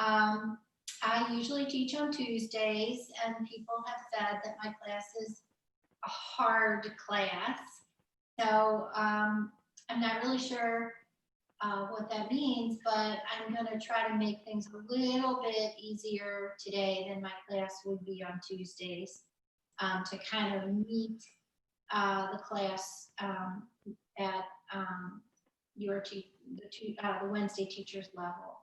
I usually teach on Tuesdays, and people have said that my class is a hard class. So I'm not really sure what that means, but I'm going to try to make things a little bit easier today than my class would be on Tuesdays, to kind of meet the class at the Wednesday teachers level.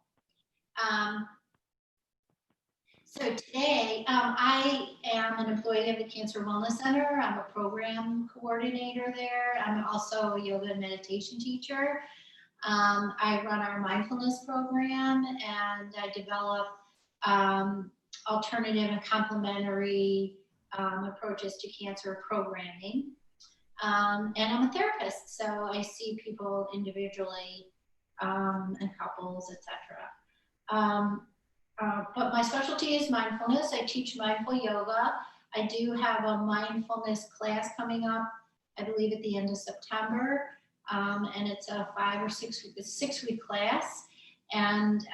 So today, I am an employee of the Cancer Wellness Center. I'm a program coordinator there. I'm also a yoga and meditation teacher. I run our mindfulness program, and I develop alternative and complementary approaches to cancer programming. And I'm a therapist, so I see people individually and couples, etc. But my specialty is mindfulness. I teach mindful yoga. I do have a mindfulness class coming up, I believe at the end of September. And it's a 5 or 6 week, 6-week class. And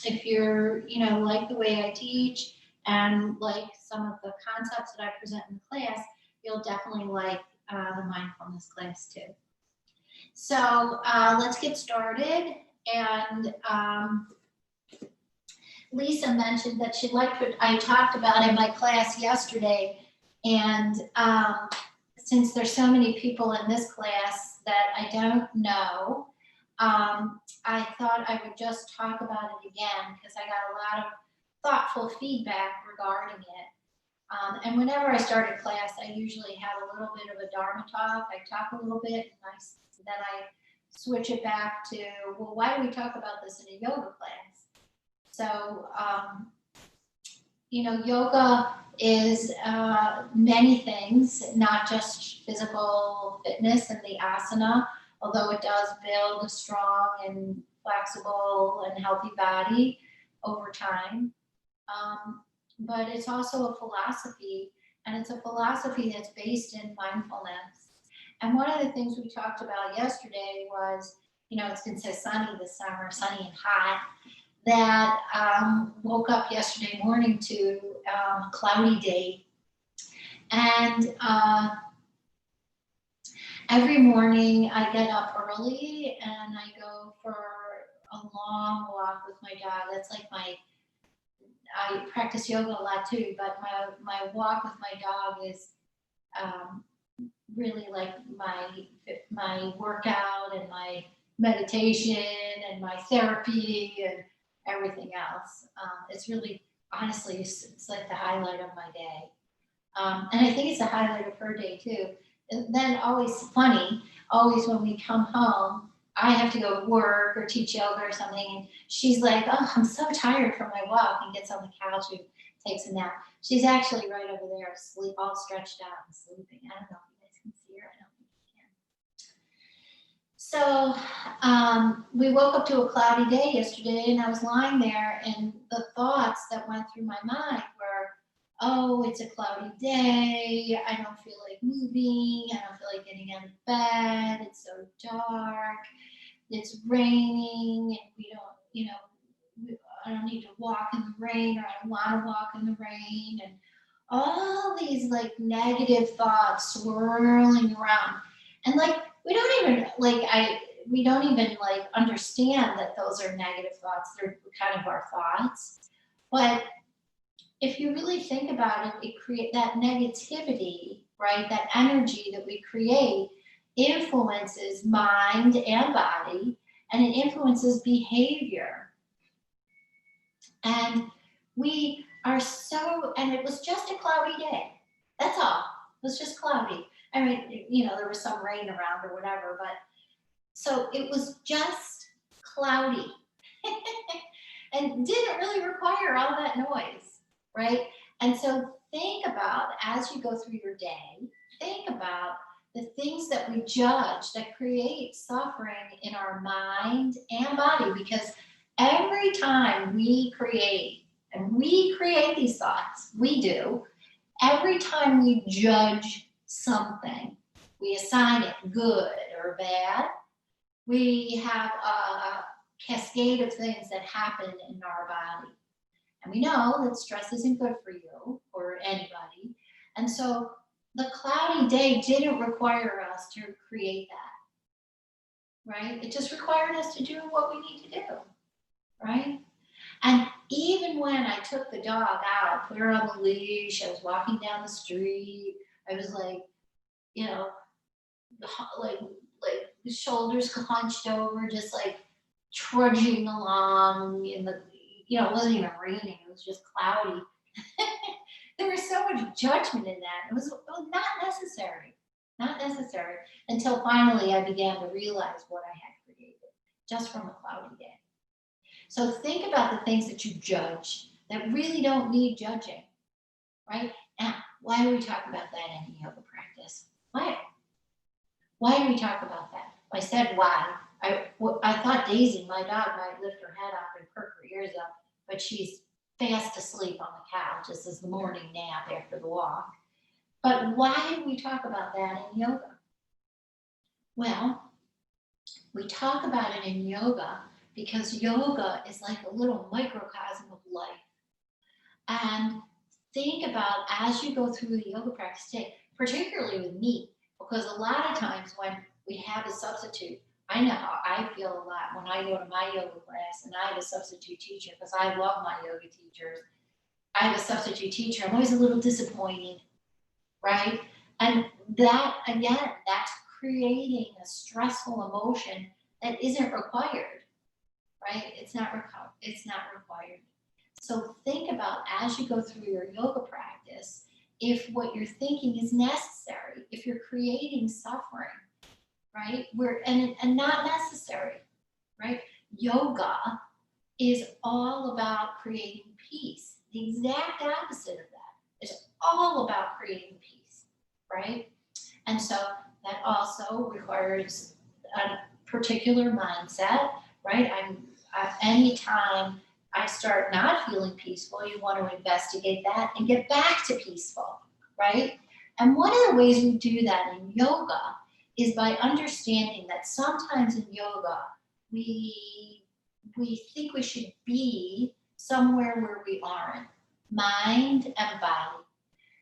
if you're, like the way I teach and like some of the concepts that I present in the class, you'll definitely like the mindfulness class too. So let's get started. And Lisa mentioned that she liked what I talked about in my class yesterday. And since there's so many people in this class that I don't know, I thought I would just talk about it again because I got a lot of thoughtful feedback regarding it. And whenever I start a class, I usually have a little bit of a Dharma talk. I talk a little bit, and then I switch it back to, well, why do we talk about this in a yoga class? So, yoga is many things, not just physical fitness and the asana, although it does build a strong and flexible and healthy body over time. But it's also a philosophy, and it's a philosophy that's based in mindfulness. And one of the things we talked about yesterday was, it's been so sunny this summer, sunny and hot, that woke up yesterday morning to a cloudy day. And every morning I get up early and I go for a long walk with my dog. That's like I practice yoga a lot too, but my walk with my dog is really like my workout and my meditation and my therapy and everything else. It's really, honestly, it's like the highlight of my day. And I think it's the highlight of her day too. And then always when we come home, I have to go to work or teach yoga or something, and she's like, oh, I'm so tired from my walk, and gets on the couch and takes a nap. She's actually right over there asleep, all stretched out and sleeping. I don't know if you guys can see her. I don't think you can. So we woke up to a cloudy day yesterday, and I was lying there, and the thoughts that went through my mind were, oh, it's a cloudy day, I don't feel like moving, I don't feel like getting out of bed, it's so dark, it's raining, and we don't, I don't need to walk in the rain, or I don't want to walk in the rain, and all these like negative thoughts swirling around. And like, we don't even understand that those are negative thoughts. They're kind of our thoughts. But if you really think about it, it creates that negativity, right? That energy that we create influences mind and body, and it influences behavior. And we are and it was just a cloudy day. That's all. It was just cloudy. I mean, there was some rain around or whatever, but so it was just cloudy and didn't really require all that noise, right? And so think about, as you go through your day, think about the things that we judge that create suffering in our mind and body, because every time we create these thoughts, every time we judge something, we assign it good or bad, we have a cascade of things that happen in our body. And we know that stress isn't good for you or anybody. And so the cloudy day didn't require us to create that, right? It just required us to do what we need to do, right? And even when I took the dog out, put her on the leash, I was walking down the street, I was like, you know, like the shoulders hunched over, just like trudging along in the, it wasn't even raining, it was just cloudy. There was so much judgment in that. It was not necessary, until finally I began to realize what I had created just from a cloudy day. So think about the things that you judge that really don't need judging, right? And why do we talk about that in yoga practice? Why do we talk about that? I said why. I thought Daisy, my dog, might lift her head up and perk her ears up, but she's fast asleep on the couch. This is the morning nap after the walk. But why do we talk about that in yoga? Well, we talk about it in yoga because yoga is like a little microcosm of life. And think about as you go through the yoga practice day, particularly with me, because a lot of times when we have a substitute, I know how I feel a lot when I go to my yoga class and I have a substitute teacher, because I love my yoga teachers. I have a substitute teacher, I'm always a little disappointed, right? And that, again, that's creating a stressful emotion that isn't required, right? It's not required. So think about as you go through your yoga practice, if what you're thinking is necessary, if you're creating suffering, right? And not necessary, right? Yoga is all about creating peace. The exact opposite of that is all about creating peace, right? And so that also requires a particular mindset, right? Anytime I start not feeling peaceful, you want to investigate that and get back to peaceful, right? And one of the ways we do that in yoga is by understanding that sometimes in yoga, we think we should be somewhere where we aren't, mind and body.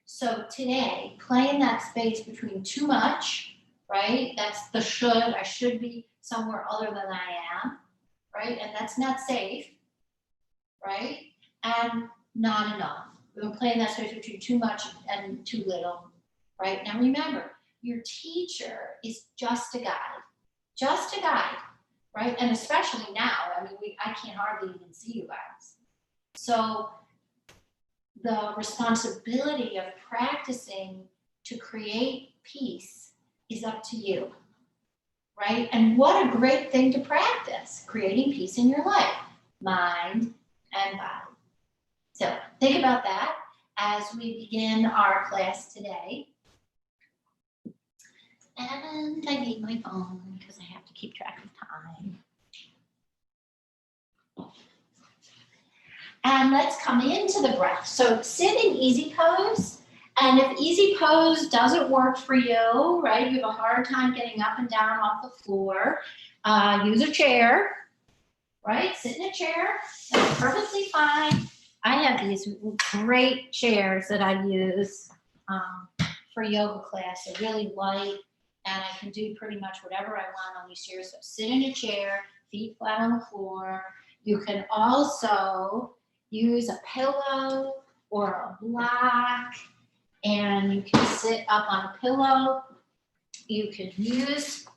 So today, play in that space between too much, right? That's the should, I should be somewhere other than I am, right? And that's not safe, right? And not enough. We're going to play in that space between too much and too little, right? Now remember, your teacher is just a guide, right? And especially now, I can't hardly even see you guys. So the responsibility of practicing to create peace is up to you, right? And what a great thing to practice, creating peace in your life, mind and body. So think about that as we begin our class today. And I need my phone because I have to keep track of time. And let's come into the breath. So sit in easy pose. And if easy pose doesn't work for you, right, you have a hard time getting up and down off the floor, use a chair, right? Sit in a chair, that's perfectly fine. I have these great chairs that I use for yoga class. They're really light, and I can do pretty much whatever I want on these chairs. So sit in a chair, feet flat on the floor. You can also use a pillow or a block, and you can sit up on a pillow. You can use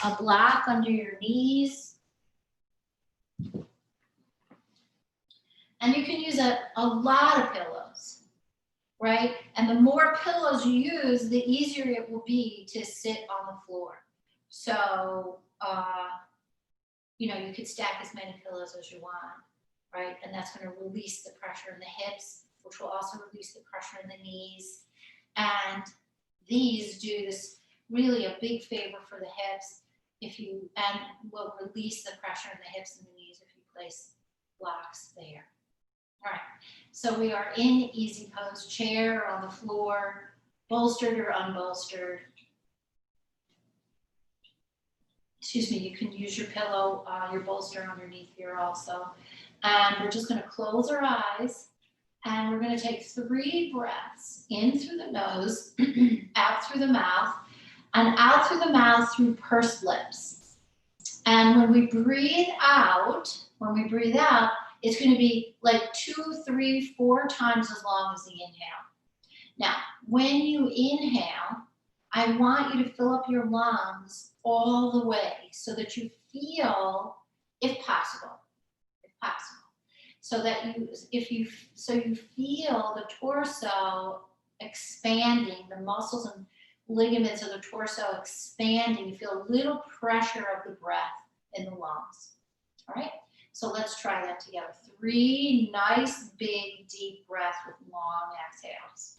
a block under your knees. And you can use a lot of pillows, right? And the more pillows you use, the easier it will be to sit on the floor. So, you could stack as many pillows as you want, right? And that's going to release the pressure in the hips, which will also release the pressure in the knees. And these do this really a big favor for the hips and will release the pressure in the hips and the knees if you place blocks there. All right, so we are in easy pose, chair or on the floor, bolstered or unbolstered. excuse me, you can use your pillow, your bolster underneath here also. And we're just gonna close our eyes and we're gonna take 3 breaths in through the nose, out through the mouth, and out through the mouth through pursed lips. And when we breathe out, it's gonna be like 2, 3, 4 times as long as the inhale. Now, when you inhale, I want you to fill up your lungs all the way so that you feel, if possible, so that you feel the torso expanding, the muscles and ligaments of the torso expanding. You feel a little pressure of the breath in the lungs. All right, so let's try that together. 3 nice, big, deep breaths with long exhales.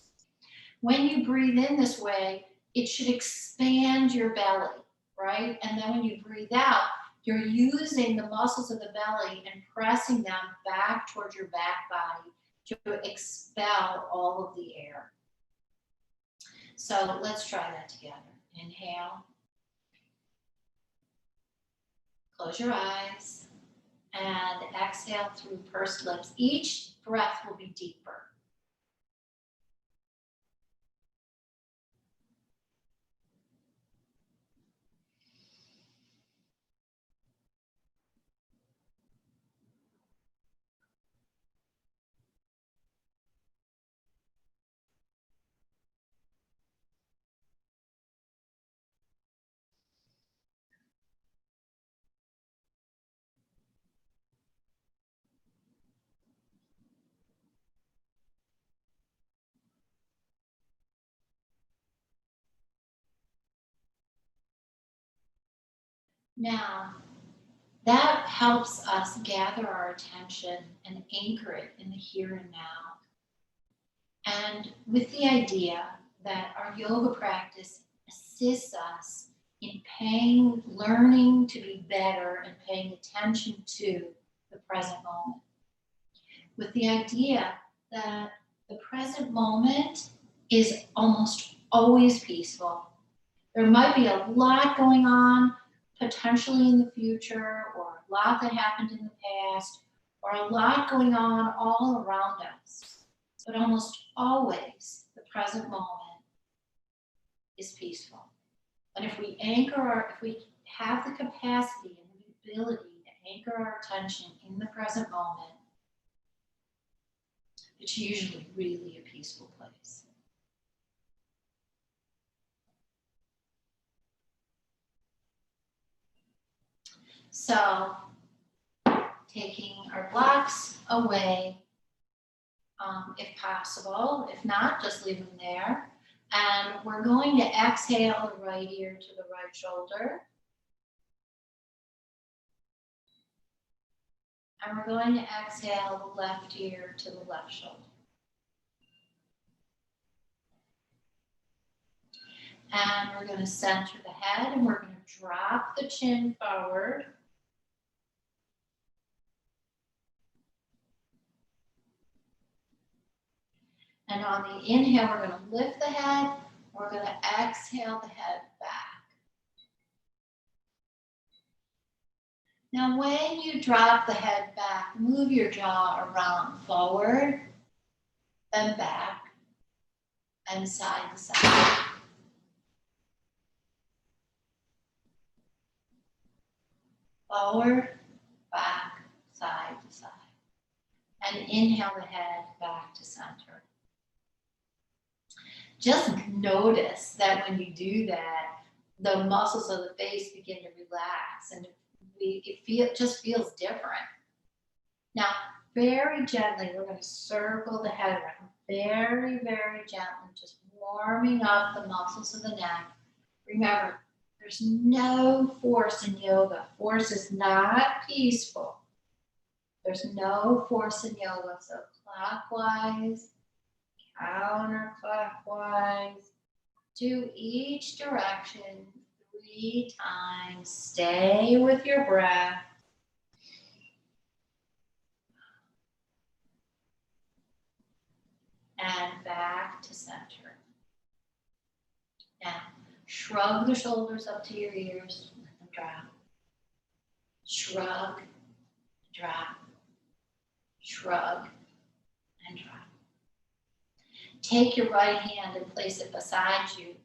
When you breathe in this way, it should expand your belly, right? And then when you breathe out, you're using the muscles of the belly and pressing them back towards your back body to expel all of the air. So let's try that together. Inhale. Close your eyes. And exhale through pursed lips. Each breath will be deeper. Now, that helps us gather our attention and anchor it in the here and now. And with the idea that our yoga practice assists us in learning to be better and paying attention to the present moment. With the idea that the present moment is almost always peaceful. There might be a lot going on potentially in the future, or a lot that happened in the past, or a lot going on all around us. But almost always the present moment is peaceful. And if we have the capacity and the ability to anchor our attention in the present moment, it's usually really a peaceful place. So, taking our blocks away, if possible. If not, just leave them there. And we're going to exhale the right ear to the right shoulder. And we're going to exhale the left ear to the left shoulder. And we're going to center the head and we're going to drop the chin forward. And on the inhale, we're going to lift the head. We're going to exhale the head back. Now, when you drop the head back, move your jaw around forward and back and side to side. Forward, back, side to side. And inhale the head back to center. Just notice that when you do that, the muscles of the face begin to relax and it just feels different. Now, very gently, we're going to circle the head around. Very, very gently, just warming up the muscles of the neck. Remember, there's no force in yoga. Force is not peaceful. There's no force in yoga. So clockwise, counterclockwise, to each direction 3 times. Stay with your breath. And back to center. Now, shrug the shoulders up to your ears, let them drop. Shrug, drop, shrug, and drop. Take your right hand and place it beside you.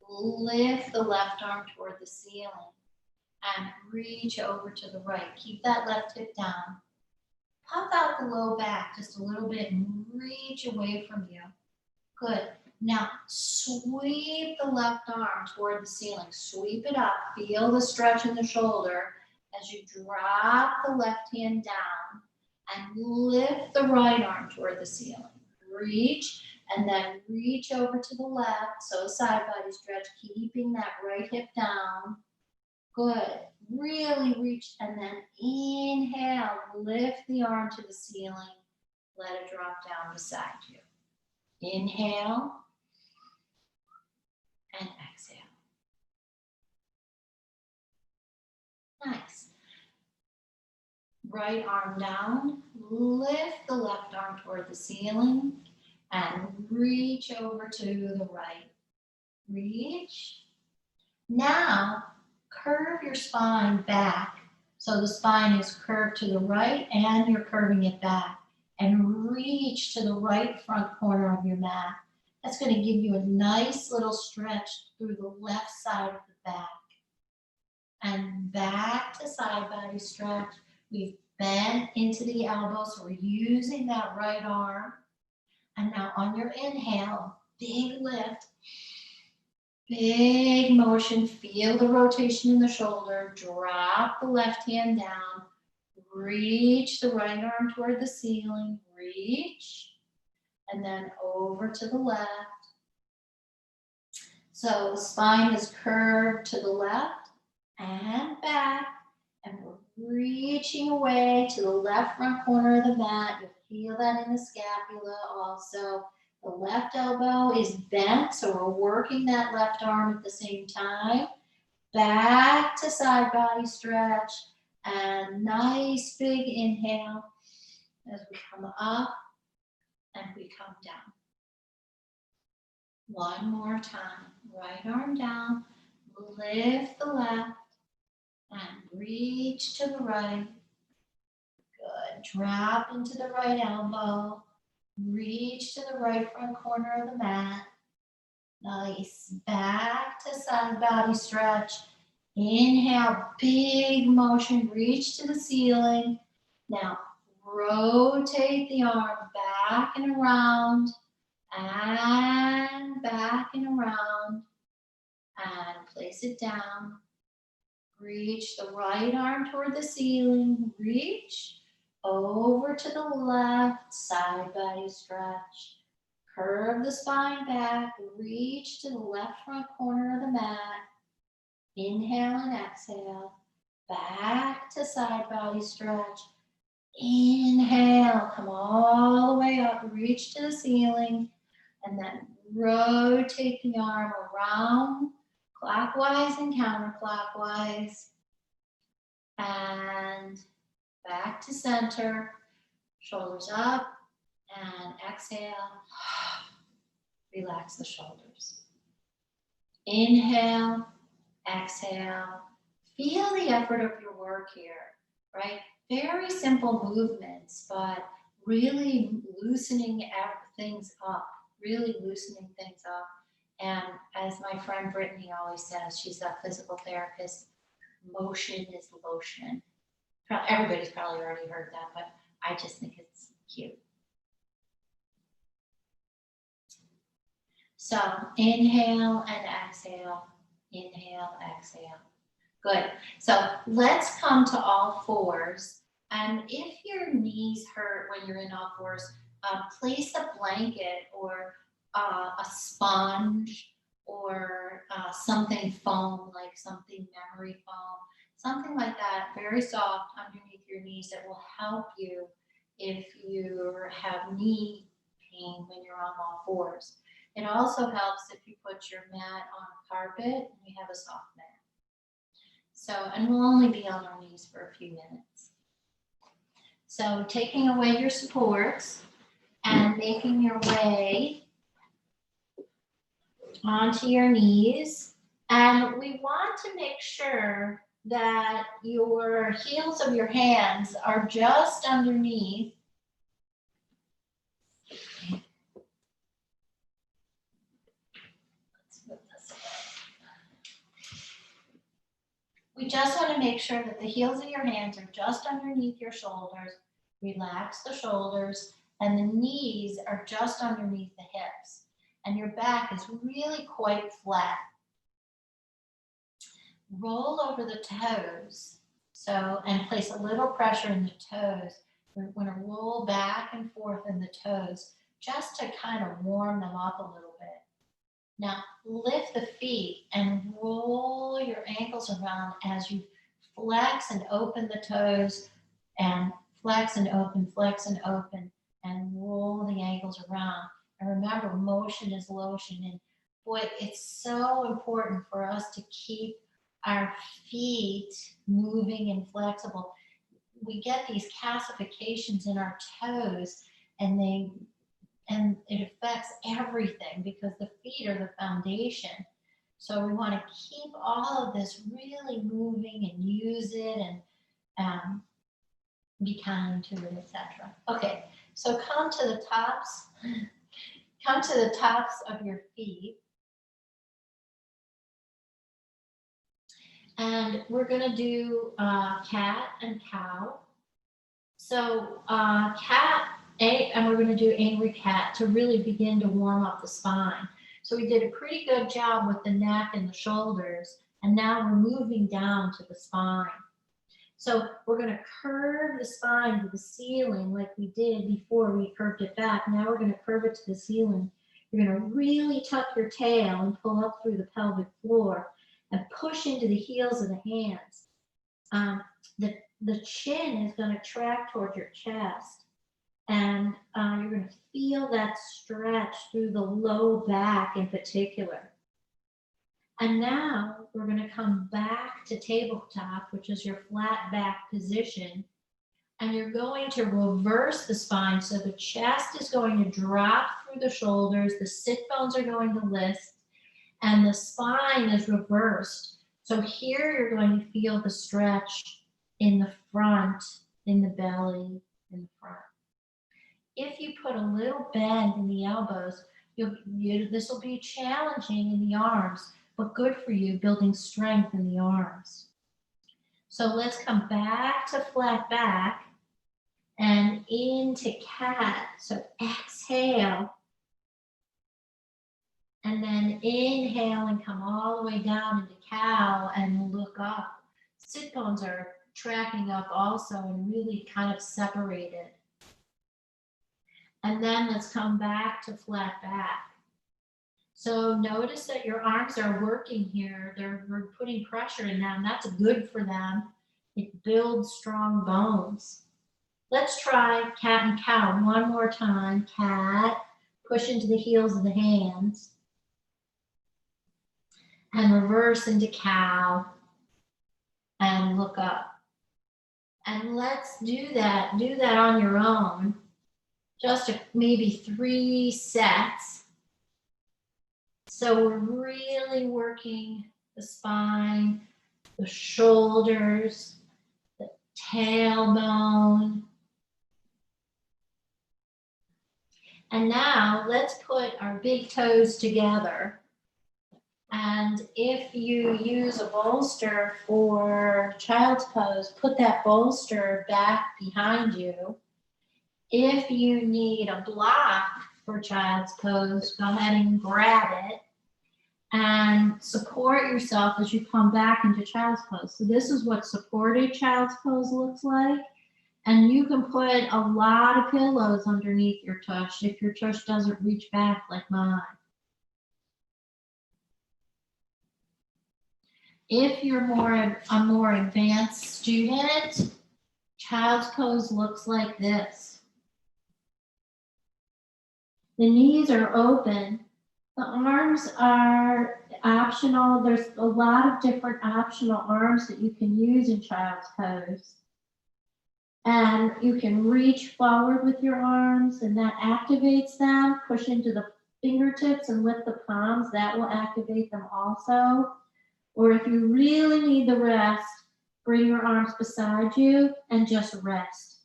Lift the left arm toward the ceiling and reach over to the right. Keep that left hip down. Pop out the low back just a little bit and reach away from you. Good. Now sweep the left arm toward the ceiling. Sweep it up. Feel the stretch in the shoulder as you drop the left hand down and lift the right arm toward the ceiling. Reach and then reach over to the left. So side body stretch, keeping that right hip down. Good. Really reach and then inhale. Lift the arm to the ceiling. Let it drop down beside you. Inhale and exhale. Nice. Right arm down. Lift the left arm toward the ceiling and reach over to the right. Reach. Now, curve your spine back. So the spine is curved to the right and you're curving it back. And reach to the right front corner of your mat. That's going to give you a nice little stretch through the left side of the back. And back to side body stretch. We've bent into the elbow, so we're using that right arm. And now on your inhale, big lift, big motion. Feel the rotation in the shoulder. Drop the left hand down. Reach the right arm toward the ceiling. Reach. And then over to the left. So the spine is curved to the left and back. And we're reaching away to the left front corner of the mat. You'll feel that in the scapula also. The left elbow is bent, so we're working that left arm at the same time. Back to side body stretch. And nice big inhale as we come up and we come down. One more time. Right arm down. Lift the left. And reach to the right. Good. Drop into the right elbow. Reach to the right front corner of the mat. Nice. Back to side body stretch. Inhale, big motion. Reach to the ceiling. Now, rotate the arm back and around. And back and around. And place it down. Reach the right arm toward the ceiling. Reach over to the left, side body stretch. Curve the spine back. Reach to the left front corner of the mat. Inhale and exhale. Back to side body stretch. Inhale. Come all the way up. Reach to the ceiling. And then rotate the arm around. Clockwise and counterclockwise. And back to center. Shoulders up. And exhale. Relax the shoulders. Inhale. Exhale. Feel the effort of your work here, right? Very simple movements, but really loosening things up. Really loosening things up. And as my friend Brittany always says, she's a physical therapist, motion is lotion. Everybody's probably already heard that, but I just think it's cute. So inhale and exhale, inhale, exhale. Good. So let's come to all fours. And if your knees hurt when you're in all fours, place a blanket or a sponge or something foam, like something memory foam, something like that, very soft underneath your knees that will help you if you have knee pain when you're on all fours. It also helps if you put your mat on a carpet and you have a soft mat. So, and we'll only be on our knees for a few minutes. So taking away your supports and making your way onto your knees. And we want to make sure that your heels of your hands are just underneath. Let's move this away. We just want to make sure that the heels of your hands are just underneath your shoulders. Relax the shoulders, and the knees are just underneath the hips. And your back is really quite flat. Roll over the toes, and place a little pressure in the toes. We're going to roll back and forth in the toes just to kind of warm them up a little bit. Now lift the feet and roll your ankles around as you flex and open the toes, and flex and open, and roll the ankles around. And remember, motion is lotion. And boy, it's so important for us to keep our feet moving and flexible. We get these calcifications in our toes, and it affects everything because the feet are the foundation. So we want to keep all of this really moving and use it, and be kind to it, etc. Okay, so come to the tops of your feet. And we're going to do cat and cow. So cat, and we're going to do angry cat to really begin to warm up the spine. So we did a pretty good job with the neck and the shoulders, and now we're moving down to the spine. So we're going to curve the spine to the ceiling like we did before we curved it back. Now we're going to curve it to the ceiling. You're going to really tuck your tail and pull up through the pelvic floor and push into the heels of the hands. The chin is going to track toward your chest, and you're going to feel that stretch through the low back in particular. And now we're going to come back to tabletop, which is your flat back position. And you're going to reverse the spine. So the chest is going to drop through the shoulders. The sit bones are going to lift, and the spine is reversed. So here you're going to feel the stretch in the front, in the belly, in the front. If you put a little bend in the elbows, this will be challenging in the arms, but good for you, building strength in the arms. So let's come back to flat back and into cat. So exhale, and then inhale and come all the way down into cow and look up. Sit bones are tracking up also and really kind of separated. And then let's come back to flat back. So notice that your arms are working here. We're putting pressure in them. That's good for them. It builds strong bones. Let's try cat and cow one more time. Cat, push into the heels of the hands. And reverse into cow. And look up. And let's do that. Do that on your own. Just maybe 3 sets. So we're really working the spine, the shoulders, the tailbone. And now let's put our big toes together. And if you use a bolster for child's pose, put that bolster back behind you. If you need a block for child's pose, go ahead and grab it and support yourself as you come back into child's pose. So this is what supported child's pose looks like. And you can put a lot of pillows underneath your tush if your tush doesn't reach back like mine. If you're a more advanced student, child's pose looks like this. The knees are open. The arms are optional. There's a lot of different optional arms that you can use in child's pose. And you can reach forward with your arms, and that activates them. Push into the fingertips and lift the palms. That will activate them also. Or if you really need the rest, Bring your arms beside you and just rest.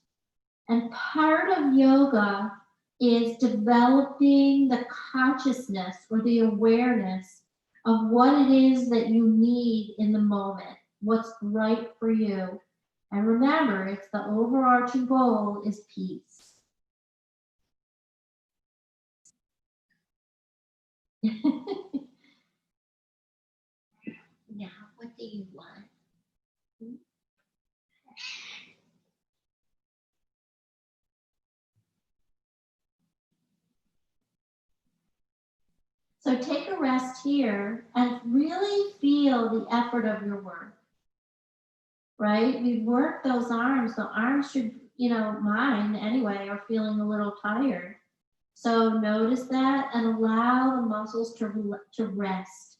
And part of yoga is developing the consciousness or the awareness of what it is that you need in the moment, what's right for you. And remember, it's the overarching goal is peace. Now, what do you want? So take a rest here and really feel the effort of your work, right? We've worked those arms. The arms should, mine anyway, are feeling a little tired. So notice that and allow the muscles to rest.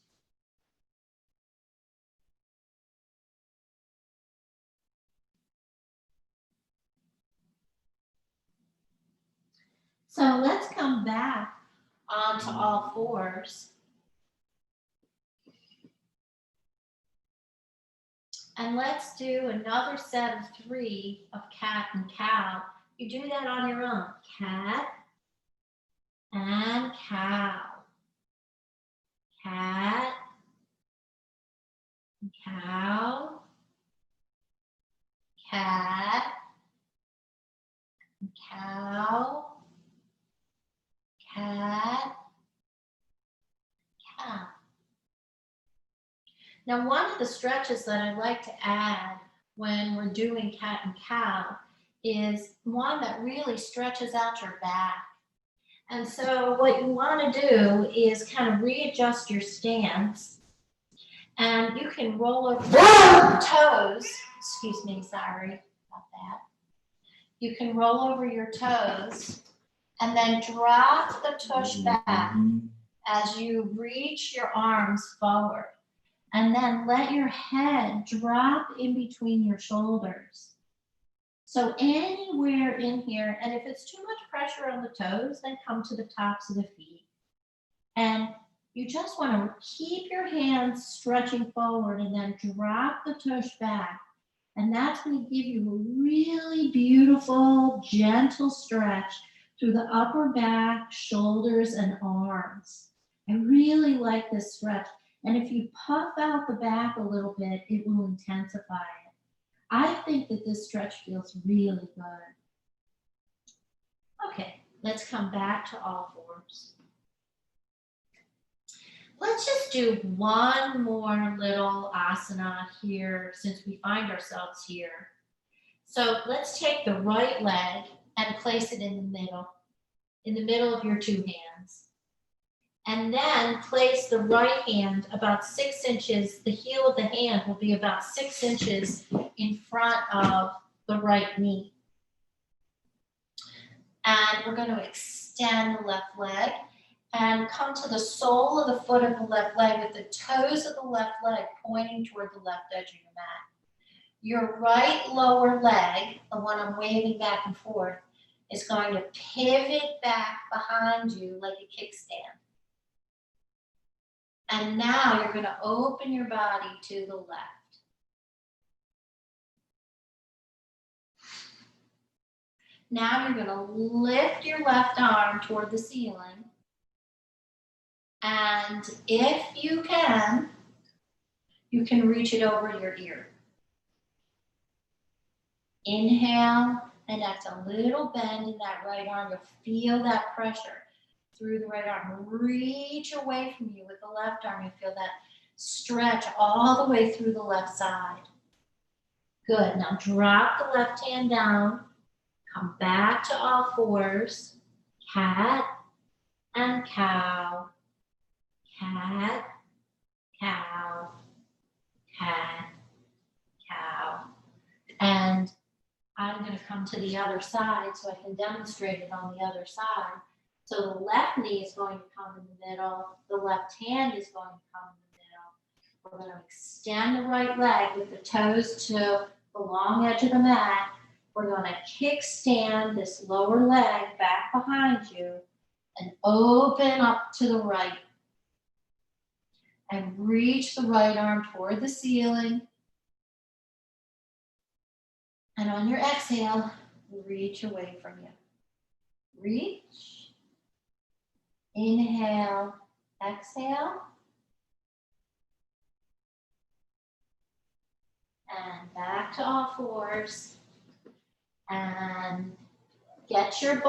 So let's come back onto all fours. And let's do another set of 3 of cat and cow. You do that on your own. Cat and cow. Cat and cow. Cat and cow. Cat, cow. Now, one of the stretches that I like to add when we're doing cat and cow is one that really stretches out your back. And so what you want to do is kind of readjust your stance, and you can roll over your toes. Excuse me, sorry about that. You can roll over your toes and then drop the tush back as you reach your arms forward. And then let your head drop in between your shoulders. So anywhere in here, and if it's too much pressure on the toes, then come to the tops of the feet. And you just want to keep your hands stretching forward and then drop the tush back. And that's going to give you a really beautiful, gentle stretch through the upper back, shoulders, and arms. I really like this stretch. And if you puff out the back a little bit, it will intensify it. I think that this stretch feels really good. Okay, let's come back to all fours. Let's just do one more little asana here since we find ourselves here. So let's take the right leg and place it in the middle of your 2 hands. And then place the right hand about 6 inches, the heel of the hand will be about 6 inches in front of the right knee. And we're going to extend the left leg and come to the sole of the foot of the left leg with the toes of the left leg pointing toward the left edge of your mat. Your right lower leg, the one I'm waving back and forth, is going to pivot back behind you like a kickstand. And now you're going to open your body to the left. Now you're going to lift your left arm toward the ceiling. And if you can reach it over your ear. Inhale, and that's a little bend in that right arm. You'll feel that pressure through the right arm. Reach away from you with the left arm. You feel that stretch all the way through the left side. Good. Now drop the left hand down. Come back to all fours. Cat and cow. Cat, cow, cat, cow. And I'm going to come to the other side so I can demonstrate it on the other side. So the left knee is going to come in the middle. The left hand is going to come in the middle. We're going to extend the right leg with the toes to the long edge of the mat. We're going to kickstand this lower leg back behind you and open up to the right. And reach the right arm toward the ceiling. And on your exhale, reach away from you. Reach. Inhale, exhale. And back to all fours. And get your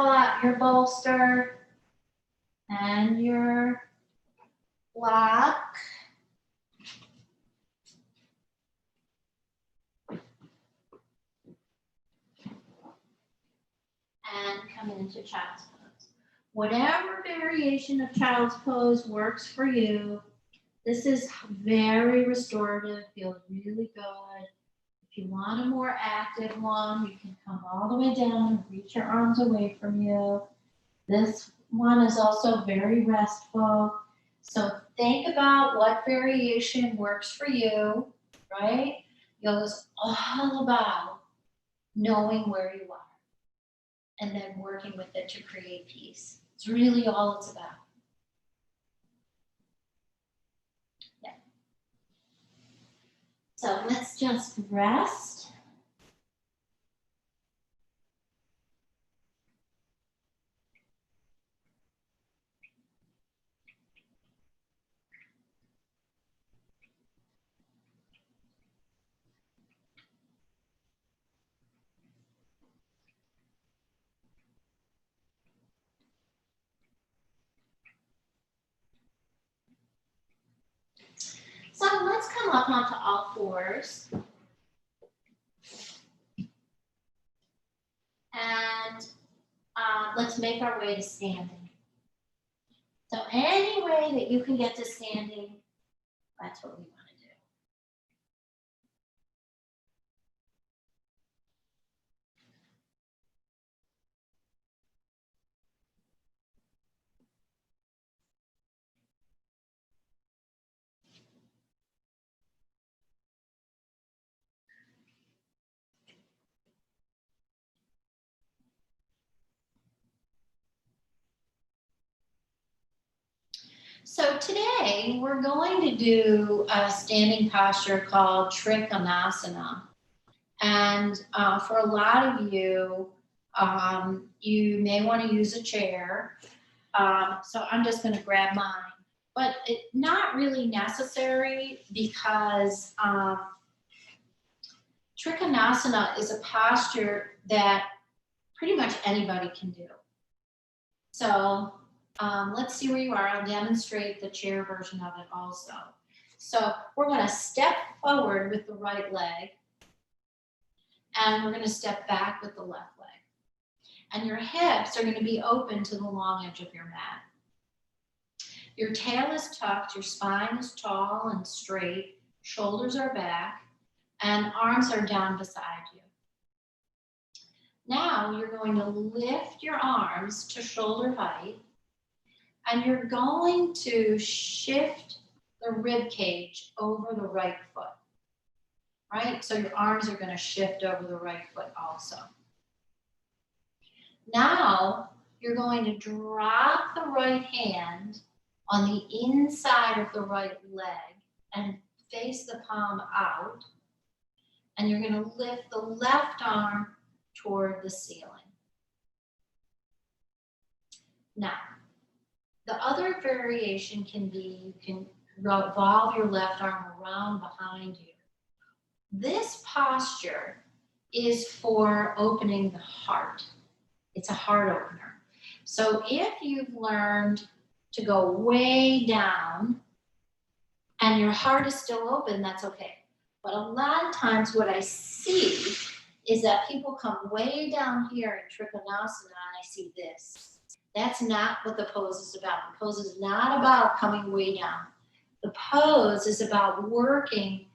bolster and your block. And come into child's pose. Whatever variation of child's pose works for you. This is very restorative, feels really good. If you want a more active one, you can come all the way down and reach your arms away from you. This one is also very restful. So think about what variation works for you, right? Yoga is all about knowing where you are and then working with it to create peace. It's really all it's about. Yeah. So let's just rest. So let's come up onto all fours. And let's make our way to standing. So any way that you can get to standing, that's what we want to do. So today we're going to do a standing posture called Trikonasana. And for a lot of you, you may want to use a chair. So I'm just going to grab mine. But it's not really necessary because Trikonasana is a posture that pretty much anybody can do. So let's see where you are. I'll demonstrate the chair version of it also. So we're going to step forward with the right leg, and we're going to step back with the left leg. And your hips are going to be open to the long edge of your mat. Your tail is tucked, your spine is tall and straight, shoulders are back, and arms are down beside you. Now you're going to lift your arms to shoulder height, and you're going to shift the rib cage over the right foot, right? So your arms are going to shift over the right foot also. Now you're going to drop the right hand on the inside of the right leg and face the palm out, and you're going to lift the left arm toward the ceiling. Now, the other variation can be you can revolve your left arm around behind you. This posture is for opening the heart. It's a heart opener. So if you've learned to go way down and your heart is still open, that's okay. But a lot of times what I see is that people come way down here in Trikonasana and I see this. That's not what the pose is about. The pose is not about coming way down. The pose is about working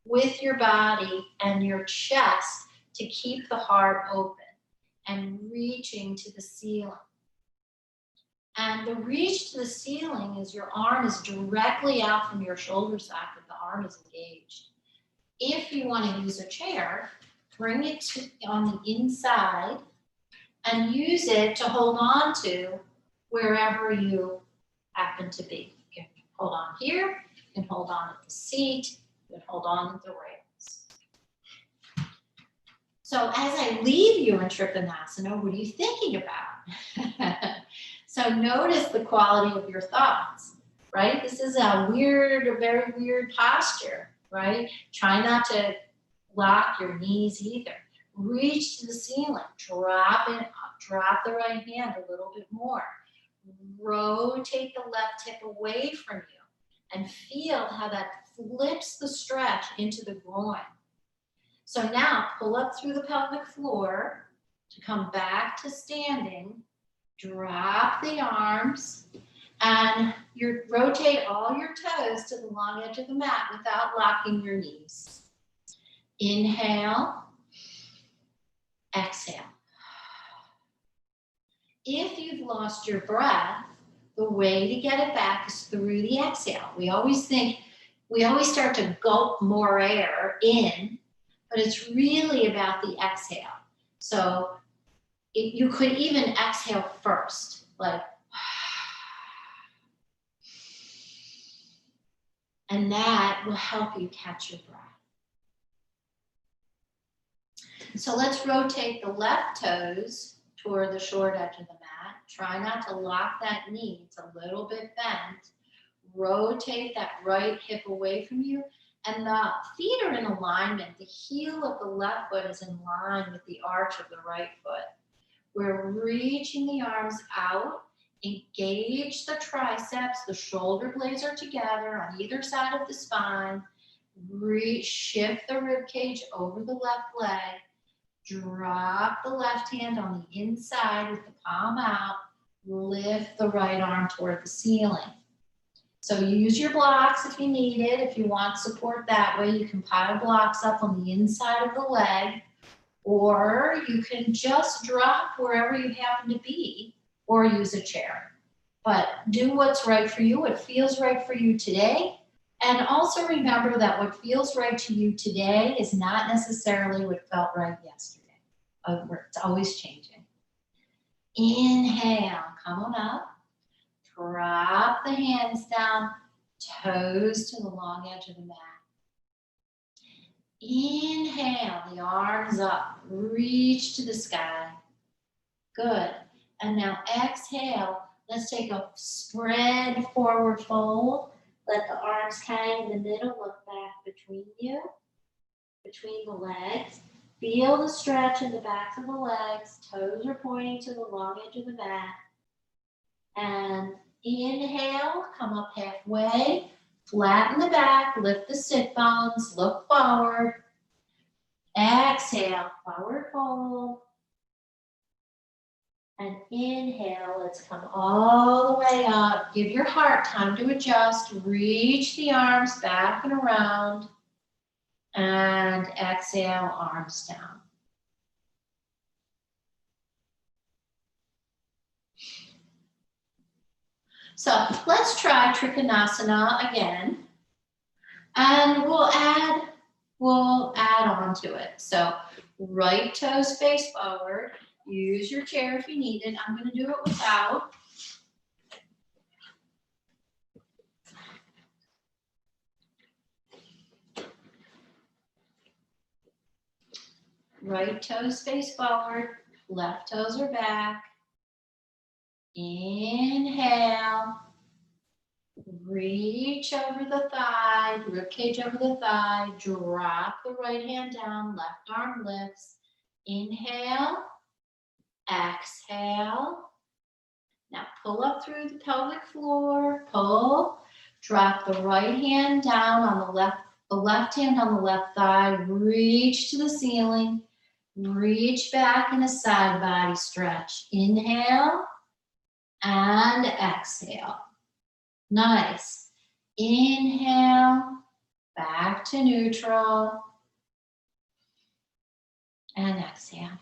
with your body and your chest to keep the heart open and reaching to the ceiling. And the reach to the ceiling is your arm is directly out from your shoulder socket. The arm is engaged. If you want to use a chair, bring it on the inside and use it to hold on to wherever you happen to be. You can hold on here, you can hold on at the seat, you can hold on at the rails. So as I leave you in Trikonasana, what are you thinking about? So notice the quality of your thoughts, right? This is a very weird posture, right? Try not to lock your knees either. Reach to the ceiling, drop it, drop the right hand a little bit more. Rotate the left hip away from you and feel how that flips the stretch into the groin. So now pull up through the pelvic floor to come back to standing. Drop the arms and you rotate all your toes to the long edge of the mat without locking your knees. Inhale, exhale. If you've lost your breath, the way to get it back is through the exhale. We always start to gulp more air in, but it's really about the exhale. So you could even exhale first, like, and that will help you catch your breath. So let's rotate the left toes toward the short edge of the mat. Try not to lock that knee, it's a little bit bent. Rotate that right hip away from you, and the feet are in alignment. The heel of the left foot is in line with the arch of the right foot. We're reaching the arms out, engage the triceps, the shoulder blades are together on either side of the spine. Shift the rib cage over the left leg. Drop the left hand on the inside with the palm out. Lift the right arm toward the ceiling. So use your blocks if you need it. If you want support that way, you can pile blocks up on the inside of the leg, or you can just drop wherever you happen to be, or use a chair. But do what's right for you, what feels right for you today. And also remember that what feels right to you today is not necessarily what felt right yesterday. It's always changing. Inhale, come on up. Drop the hands down, toes to the long edge of the mat. Inhale, the arms up, reach to the sky. Good. And now exhale, let's take a spread forward fold. Let the arms hang in the middle, look back between you, between the legs. Feel the stretch in the backs of the legs, toes are pointing to the long edge of the mat. And inhale, come up halfway, flatten the back, lift the sit bones, look forward. Exhale, forward fold. And inhale, let's come all the way up. Give your heart time to adjust. Reach the arms back and around. And exhale, arms down. So let's try Trikonasana again. And we'll add on to it. So right toes face forward. Use your chair if you need it. I'm going to do it without. Right toes face forward. Left toes are back. Inhale. Reach over the thigh, rib cage over the thigh. Drop the right hand down. Left arm lifts. Inhale. Exhale. Now pull up through the pelvic floor. Pull. Drop the right hand down on the left hand on the left thigh. Reach to the ceiling. Reach back in a side body stretch. Inhale and exhale. Nice. Inhale, back to neutral. And exhale.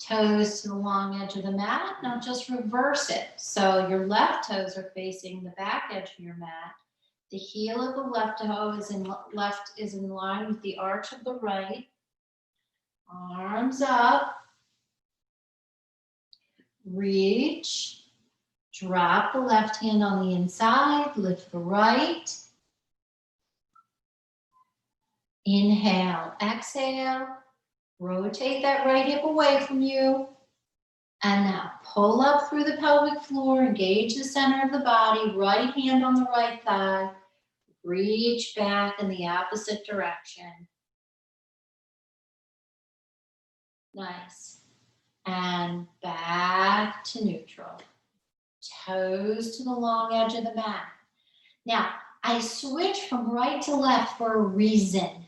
Toes to the long edge of the mat. Now just reverse it. So your left toes are facing the back edge of your mat. The heel of the left toe is in line with the arch of the right. Arms up. Reach. Drop the left hand on the inside. Lift the right. Inhale, exhale, rotate that right hip away from you. And now pull up through the pelvic floor, engage the center of the body, right hand on the right thigh, reach back in the opposite direction. Nice. And back to neutral. Toes to the long edge of the mat. Now, I switch from right to left for a reason.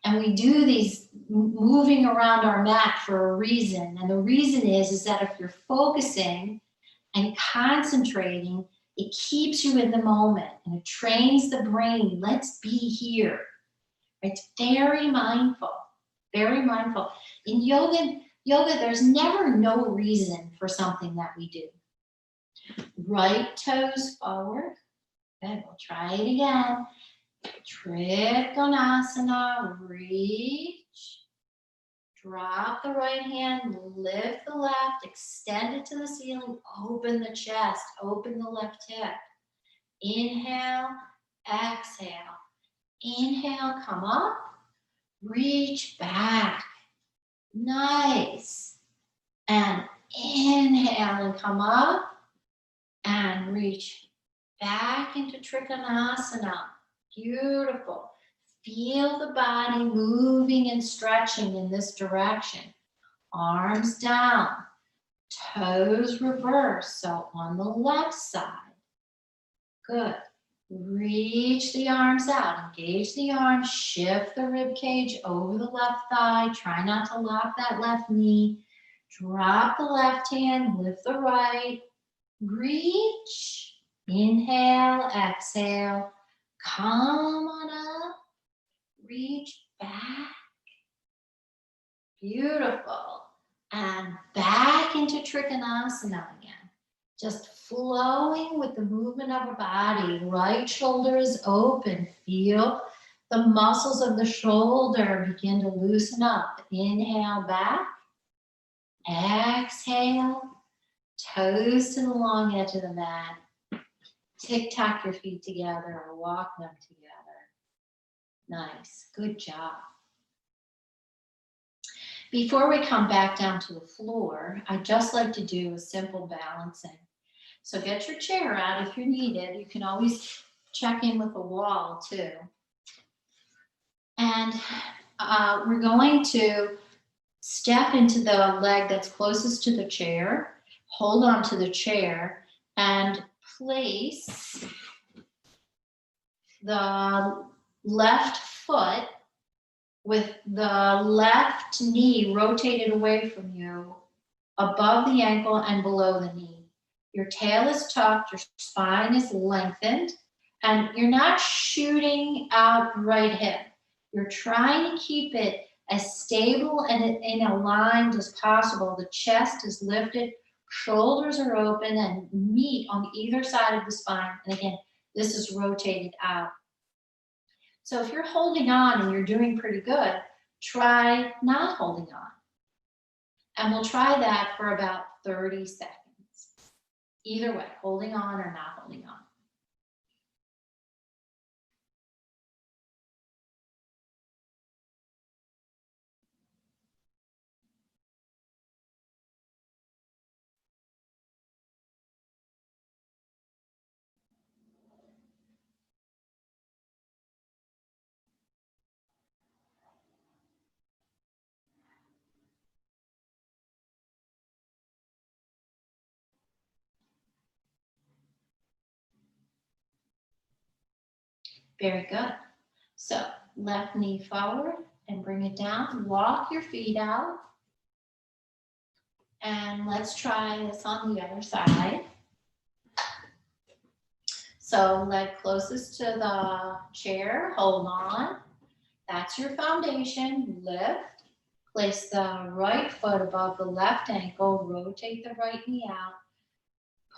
And we do these moving around our mat for a reason. And the reason is that if you're focusing and concentrating, it keeps you in the moment and it trains the brain. Let's be here. It's very mindful, very mindful. In yoga, there's never no reason for something that we do. Right toes forward. Good, we'll try it again. Trikonasana, reach. Drop the right hand, lift the left, extend it to the ceiling, open the chest, open the left hip. Inhale, exhale. Inhale, come up, reach back. Nice. And inhale and come up and reach back into Trikonasana. Beautiful. Feel the body moving and stretching in this direction. Arms down, toes reverse. So on the left side. Good. Reach the arms out, engage the arms, shift the rib cage over the left thigh. Try not to lock that left knee. Drop the left hand, lift the right. Reach. Inhale, exhale. Come on up. Reach back. Beautiful. And back into Trikonasana again. Just flowing with the movement of our body. Right shoulder is open. Feel the muscles of the shoulder begin to loosen up. Inhale back. Exhale. Toes to the long edge of the mat. Tick-tock your feet together or walk them together. Nice. Good job. Before we come back down to the floor, I'd just like to do a simple balancing. So get your chair out if you need it. You can always check in with the wall too. And we're going to step into the leg that's closest to the chair, hold on to the chair, and place the left foot with the left knee rotated away from you, above the ankle and below the knee. Your tail is tucked, your spine is lengthened, and you're not shooting out the right hip. You're trying to keep it as stable and in aligned as possible. The chest is lifted, shoulders are open and meet on either side of the spine. And again, this is rotated out. So if you're holding on and you're doing pretty good, try not holding on. And we'll try that for about 30 seconds. Either way, holding on or not holding on. Very good. So left knee forward and bring it down. Walk your feet out. And let's try this on the other side. So leg closest to the chair, hold on. That's your foundation. Lift. Place the right foot above the left ankle. Rotate the right knee out.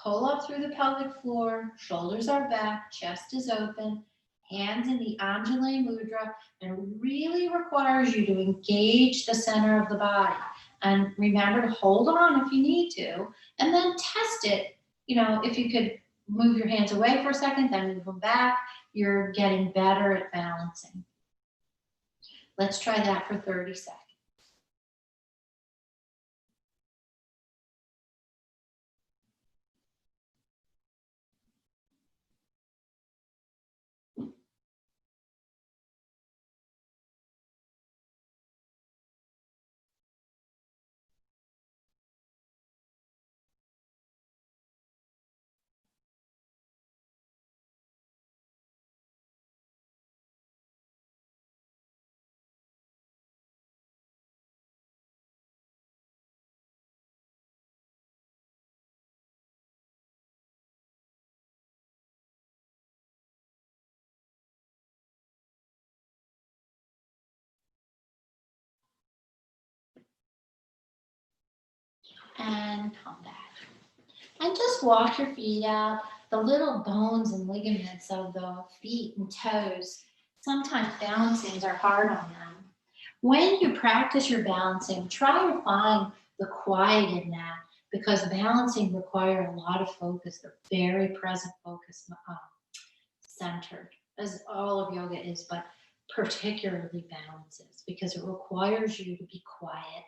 Pull up through the pelvic floor. Shoulders are back. Chest is open. Hands in the Anjali Mudra, and really requires you to engage the center of the body. And remember to hold on if you need to, and then test it. You know, if you could move your hands away for a second, then move them back. You're getting better at balancing. Let's try that for 30 seconds. And come back. And just walk your feet out. The little bones and ligaments of the feet and toes, sometimes balancings are hard on them. When you practice your balancing, try to find the quiet in that, because balancing require a lot of focus. They're very present focus centered, as all of yoga is, but particularly balances, because it requires you to be quiet.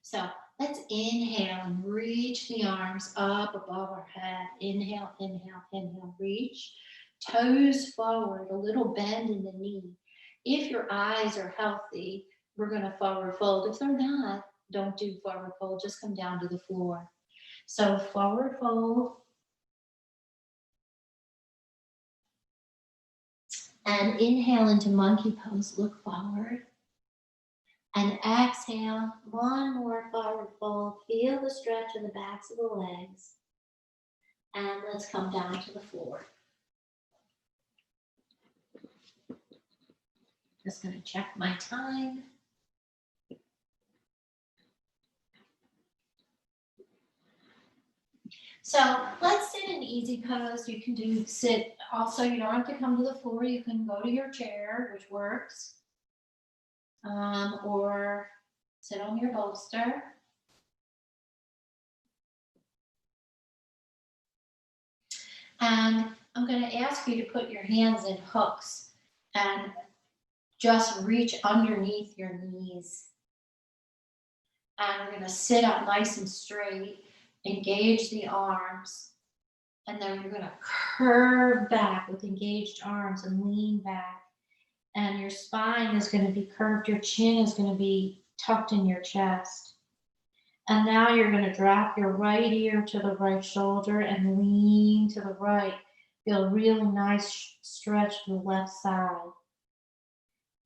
So let's inhale and reach the arms up above our head. Inhale, inhale, inhale, reach. Toes forward, a little bend in the knee. If your eyes are healthy, we're going to forward fold. If they're not, don't do forward fold, just come down to the floor. So forward fold. And inhale into monkey pose, look forward. And exhale, one more forward fold. Feel the stretch in the backs of the legs. And let's come down to the floor. Just going to check my time. So let's sit in easy pose. You can do sit. Also, you don't have to come to the floor. You can go to your chair, which works. Or sit on your bolster. And I'm going to ask you to put your hands in hooks and just reach underneath your knees. And we're going to sit up nice and straight, engage the arms, and then you're going to curve back with engaged arms and lean back. And your spine is going to be curved, your chin is going to be tucked in your chest. And now you're going to drop your right ear to the right shoulder and lean to the right. Feel really nice stretch to the left side.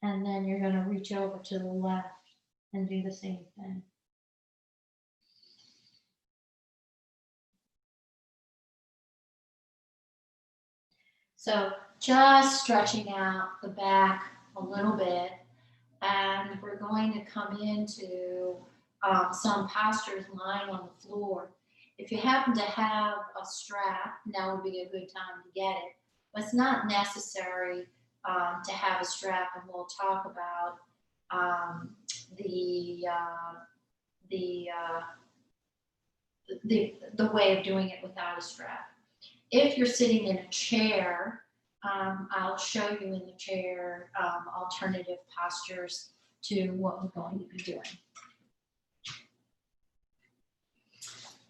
And then you're going to reach over to the left and do the same thing. So just stretching out the back a little bit, and we're going to come into some postures lying on the floor. If you happen to have a strap, now would be a good time to get it. But it's not necessary to have a strap, and we'll talk about the way of doing it without a strap. If you're sitting in a chair, I'll show you in the chair alternative postures to what we're going to be doing.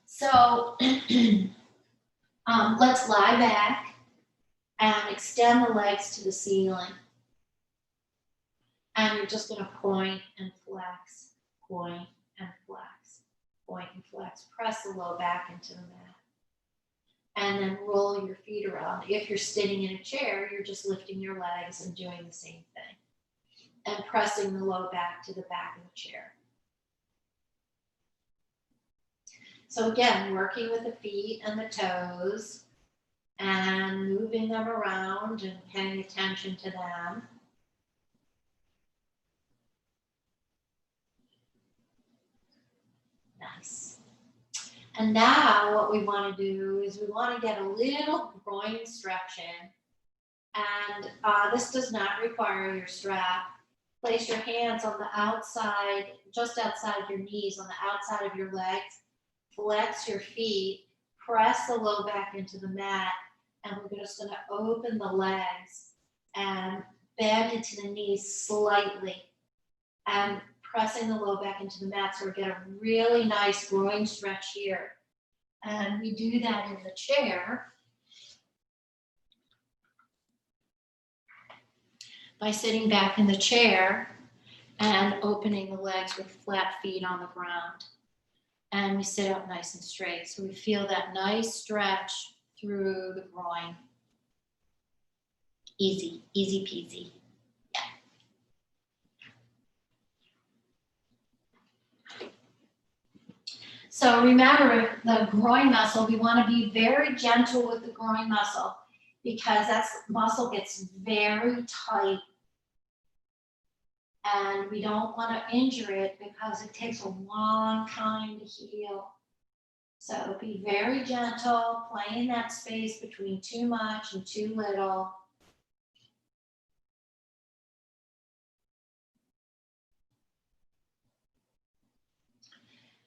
So let's lie back and extend the legs to the ceiling. And you're just going to point and flex, point and flex, point and flex. Press the low back into the mat. And then roll your feet around. If you're sitting in a chair, you're just lifting your legs and doing the same thing. And pressing the low back to the back of the chair. So again, working with the feet and the toes and moving them around and paying attention to them. Nice. And now what we want to do is we want to get a little groin stretch in. And this does not require your strap. Place your hands on the outside, just outside your knees, on the outside of your legs. Flex your feet, press the low back into the mat, and we're just going to open the legs and bend into the knees slightly and pressing the low back into the mat, so we get a really nice groin stretch here. And we do that in the chair by sitting back in the chair and opening the legs with flat feet on the ground. And we sit up nice and straight. So we feel that nice stretch through the groin. Easy, easy peasy. Yeah. So remember the groin muscle, we want to be very gentle with the groin muscle because that muscle gets very tight. And we don't want to injure it because it takes a long time to heal. So be very gentle, play in that space between too much and too little.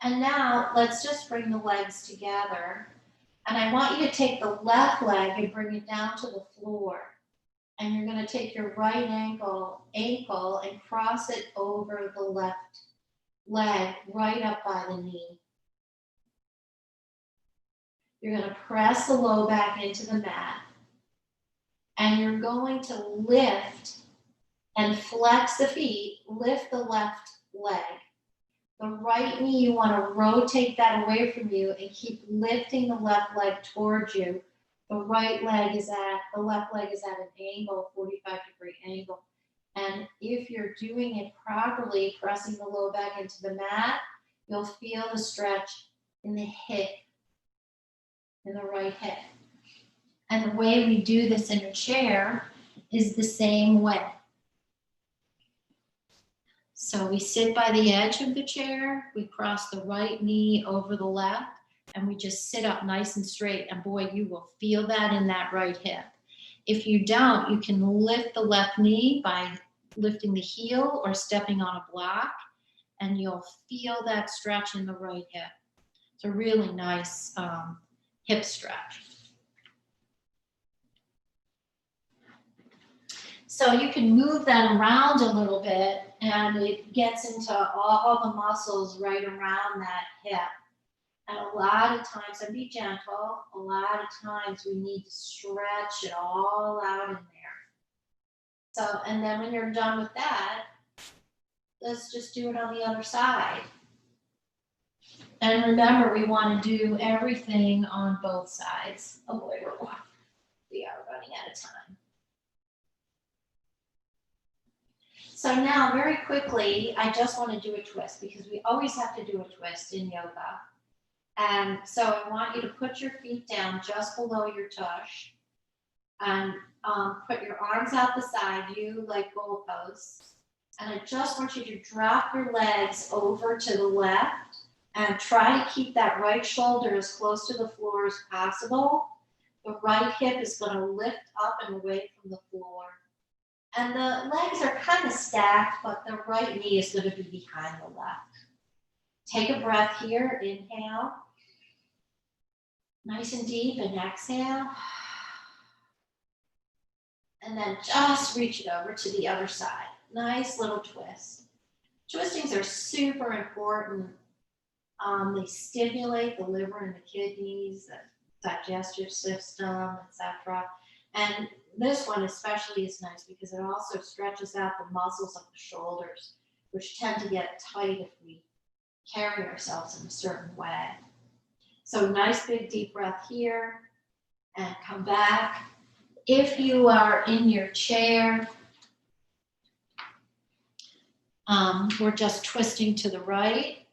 And now let's just bring the legs together. And I want you to take the left leg and bring it down to the floor. And you're going to take your right ankle and cross it over the left leg right up by the knee. You're going to press the low back into the mat. And you're going to lift and flex the feet, lift the left leg. The right knee, you want to rotate that away from you and keep lifting the left leg towards you. The left leg is at an angle, 45-degree angle. And if you're doing it properly, pressing the low back into the mat, you'll feel the stretch in the hip, in the right hip. And the way we do this in a chair is the same way. So we sit by the edge of the chair, we cross the right knee over the left, and we just sit up nice and straight. And boy, you will feel that in that right hip. If you don't, you can lift the left knee by lifting the heel or stepping on a block, and you'll feel that stretch in the right hip. It's a really nice hip stretch. So you can move that around a little bit, and it gets into all the muscles right around that hip. And a lot of times, and be gentle, a lot of times we need to stretch it all out in there. So, and then when you're done with that, let's just do it on the other side. And remember, we want to do everything on both sides. Oh boy, we are running out of time. So now, very quickly, I just want to do a twist because we always have to do a twist in yoga. And so I want you to put your feet down just below your tush and put your arms out the side, you like goalposts. And I just want you to drop your legs over to the left and try to keep that right shoulder as close to the floor as possible. The right hip is going to lift up and away from the floor. And the legs are kind of stacked, but the right knee is going to be behind the left. Take a breath here, inhale. Nice and deep, and exhale. And then just reach it over to the other side. Nice little twist. Twistings are super important. They stimulate the liver and the kidneys, the digestive system, etc. And this one especially is nice because it also stretches out the muscles of the shoulders, which tend to get tight if we carry ourselves in a certain way. So nice big deep breath here and come back. If you are in your chair, we're just twisting to the right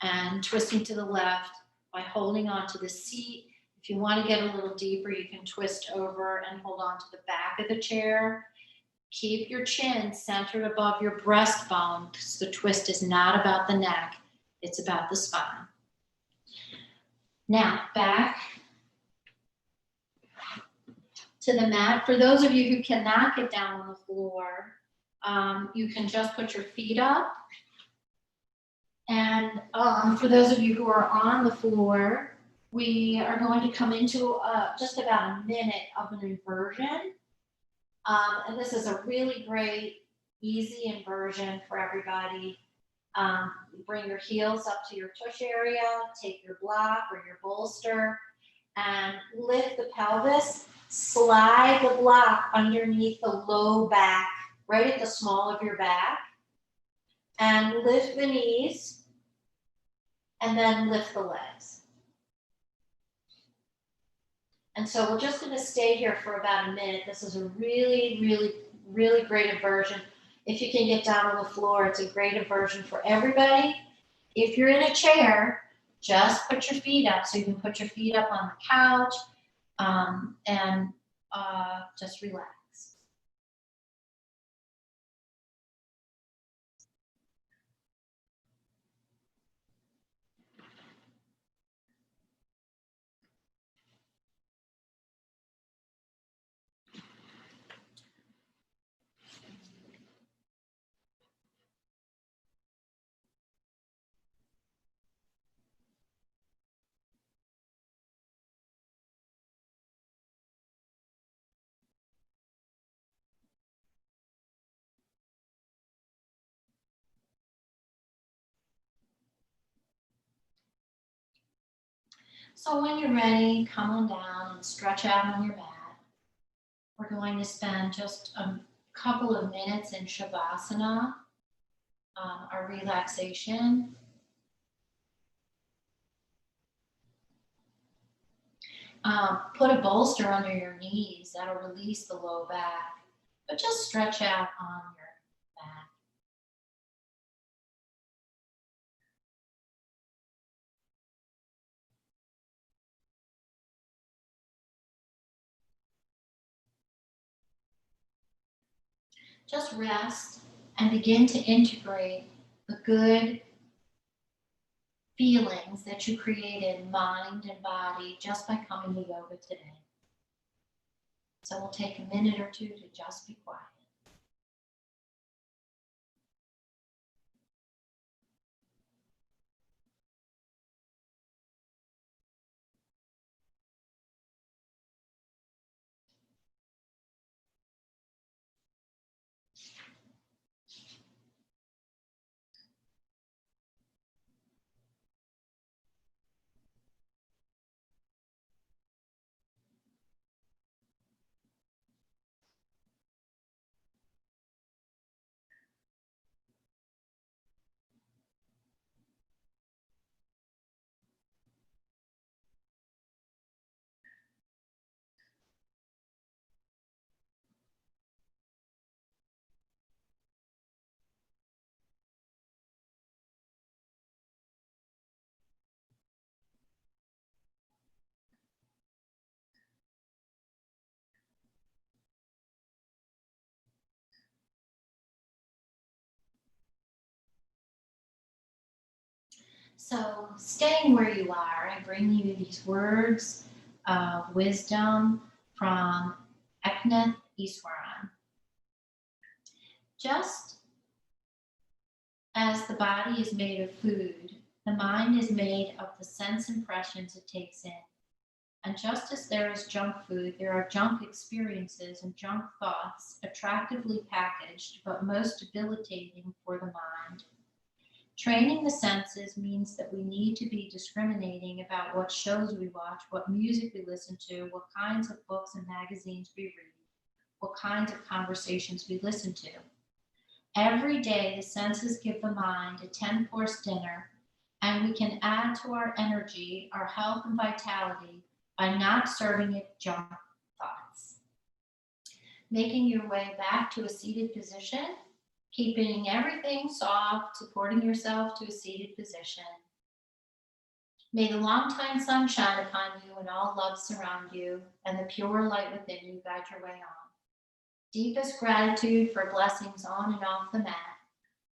and twisting to the left by holding onto the seat. If you want to get a little deeper, you can twist over and hold on to the back of the chair. Keep your chin centered above your breastbone because the twist is not about the neck, it's about the spine. Now, back to the mat. For those of you who cannot get down on the floor, you can just put your feet up. And for those of you who are on the floor, we are going to come into just about a minute of an inversion. And this is a really great, easy inversion for everybody. Bring your heels up to your tush area, take your block or your bolster, and lift the pelvis. Slide the block underneath the low back, right at the small of your back, and lift the knees, and then lift the legs. And so we're just going to stay here for about a minute. This is a really, really, really great inversion. If you can get down on the floor, it's a great inversion for everybody. If you're in a chair, just put your feet up. So you can put your feet up on the couch and just relax. So when you're ready, come on down and stretch out on your mat. We're going to spend just a couple of minutes in Shavasana, our relaxation. Put a bolster under your knees. That'll release the low back. But just stretch out on your mat. Just rest and begin to integrate the good feelings that you created, mind and body, just by coming to yoga today. So we'll take a minute or two to just be quiet. So staying where you are, I bring you these words of wisdom from Eknath Easwaran. Just as the body is made of food, the mind is made of the sense impressions it takes in. And just as there is junk food, there are junk experiences and junk thoughts, attractively packaged, but most debilitating for the mind. Training the senses means that we need to be discriminating about what shows we watch, what music we listen to, what kinds of books and magazines we read, what kinds of conversations we listen to. Every day, the senses give the mind a 10-course dinner, and we can add to our energy, our health and vitality by not serving it junk thoughts. Making your way back to a seated position, keeping everything soft, supporting yourself to a seated position. May the long-time sun shine upon you and all love surround you, and the pure light within you guide your way on. Deepest gratitude for blessings on and off the mat.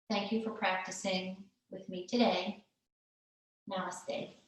Thank you for practicing with me today. Namaste.